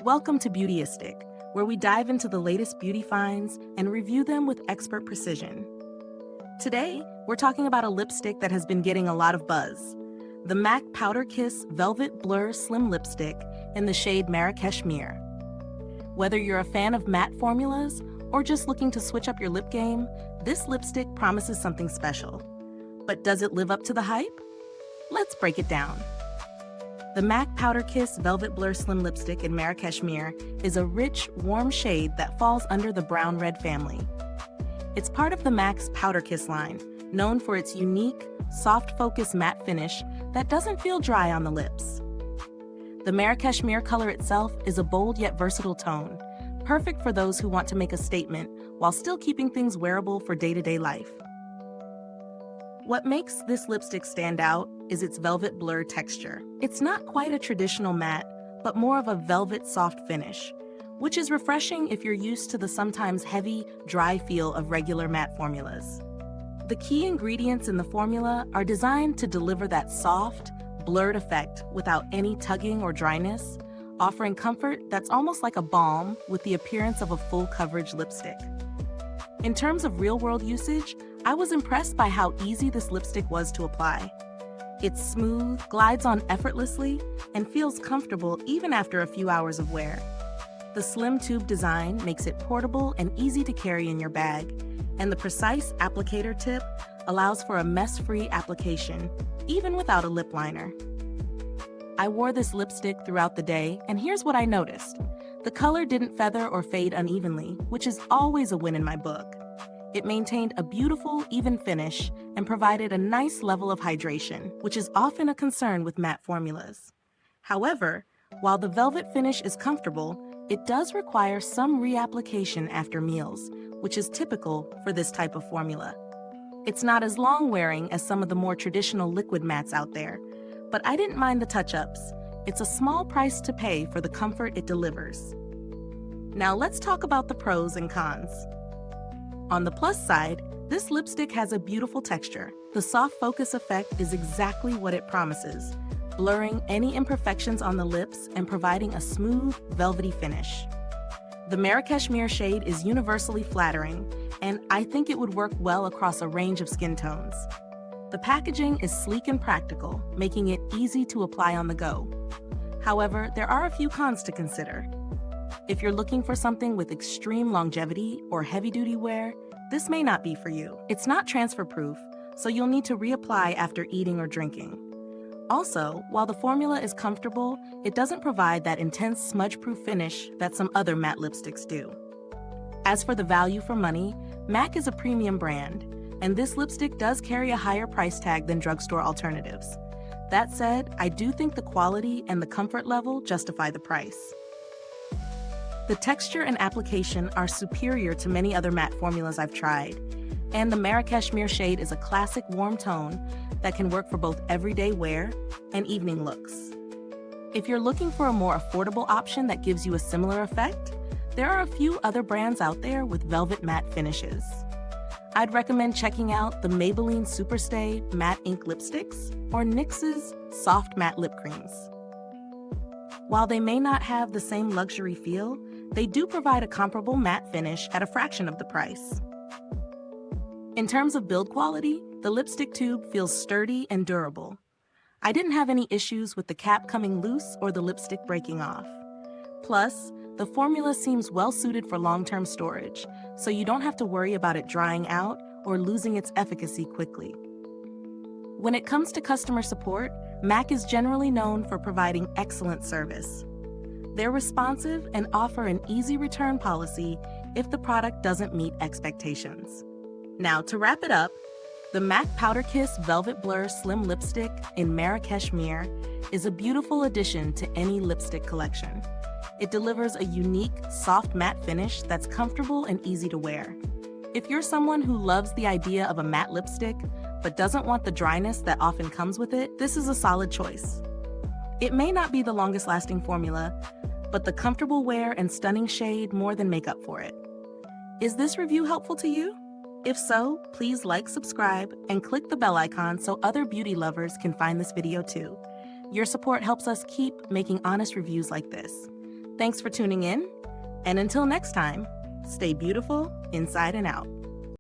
Welcome to Beautyistic, where we dive into the latest beauty finds and review them with expert precision. Today, we're talking about a lipstick that has been getting a lot of buzz. The MAC Powder Kiss Velvet Blur Slim Lipstick in the shade Marrakesh-mere. Whether you're a fan of matte formulas or just looking to switch up your lip game, this lipstick promises something special. But does it live up to the hype? Let's break it down. The MAC Powder Kiss Velvet Blur Slim Lipstick in Marrakesh-mere is a rich, warm shade that falls under the brown-red family. It's part of the MAC's Powder Kiss line, known for its unique, soft focus matte finish that doesn't feel dry on the lips. The Marrakesh-mere color itself is a bold yet versatile tone, perfect for those who want to make a statement while still keeping things wearable for day-to-day life. What makes this lipstick stand out is its velvet blur texture. It's not quite a traditional matte, but more of a velvet soft finish, which is refreshing if you're used to the sometimes heavy, dry feel of regular matte formulas. The key ingredients in the formula are designed to deliver that soft, blurred effect without any tugging or dryness, offering comfort that's almost like a balm with the appearance of a full coverage lipstick. In terms of real-world usage, I was impressed by how easy this lipstick was to apply. It's smooth, glides on effortlessly, and feels comfortable even after a few hours of wear. The slim tube design makes it portable and easy to carry in your bag, and the precise applicator tip allows for a mess-free application, even without a lip liner. I wore this lipstick throughout the day, and here's what I noticed. The color didn't feather or fade unevenly, which is always a win in my book. It maintained a beautiful, even finish and provided a nice level of hydration, which is often a concern with matte formulas. However, while the velvet finish is comfortable, it does require some reapplication after meals, which is typical for this type of formula. It's not as long-wearing as some of the more traditional liquid mattes out there, but I didn't mind the touch-ups. It's a small price to pay for the comfort it delivers. Now let's talk about the pros and cons. On the plus side, this lipstick has a beautiful texture. The soft focus effect is exactly what it promises, blurring any imperfections on the lips and providing a smooth, velvety finish. The Marrakesh-mere shade is universally flattering, and I think it would work well across a range of skin tones. The packaging is sleek and practical, making it easy to apply on the go. However, there are a few cons to consider. If you're looking for something with extreme longevity or heavy-duty wear, this may not be for you. It's not transfer-proof, so you'll need to reapply after eating or drinking. Also, while the formula is comfortable, it doesn't provide that intense smudge-proof finish that some other matte lipsticks do. As for the value for money, MAC is a premium brand, and this lipstick does carry a higher price tag than drugstore alternatives. That said, I do think the quality and the comfort level justify the price. The texture and application are superior to many other matte formulas I've tried, and the Marrakesh-mere shade is a classic warm tone that can work for both everyday wear and evening looks. If you're looking for a more affordable option that gives you a similar effect, there are a few other brands out there with velvet matte finishes. I'd recommend checking out the Maybelline Superstay Matte Ink Lipsticks or NYX's Soft Matte Lip Creams. While they may not have the same luxury feel, they do provide a comparable matte finish at a fraction of the price. In terms of build quality, the lipstick tube feels sturdy and durable. I didn't have any issues with the cap coming loose or the lipstick breaking off. Plus, the formula seems well suited for long-term storage, so you don't have to worry about it drying out or losing its efficacy quickly. When it comes to customer support, MAC is generally known for providing excellent service. They're responsive and offer an easy return policy if the product doesn't meet expectations. Now, to wrap it up, the MAC Powder Kiss Velvet Blur Slim Lipstick in Marrakesh-mere is a beautiful addition to any lipstick collection. It delivers a unique, soft matte finish that's comfortable and easy to wear. If you're someone who loves the idea of a matte lipstick but doesn't want the dryness that often comes with it, this is a solid choice. It may not be the longest-lasting formula, but the comfortable wear and stunning shade more than make up for it. Is this review helpful to you? If so, please like, subscribe, and click the bell icon so other beauty lovers can find this video too. Your support helps us keep making honest reviews like this. Thanks for tuning in, and until next time, stay beautiful inside and out.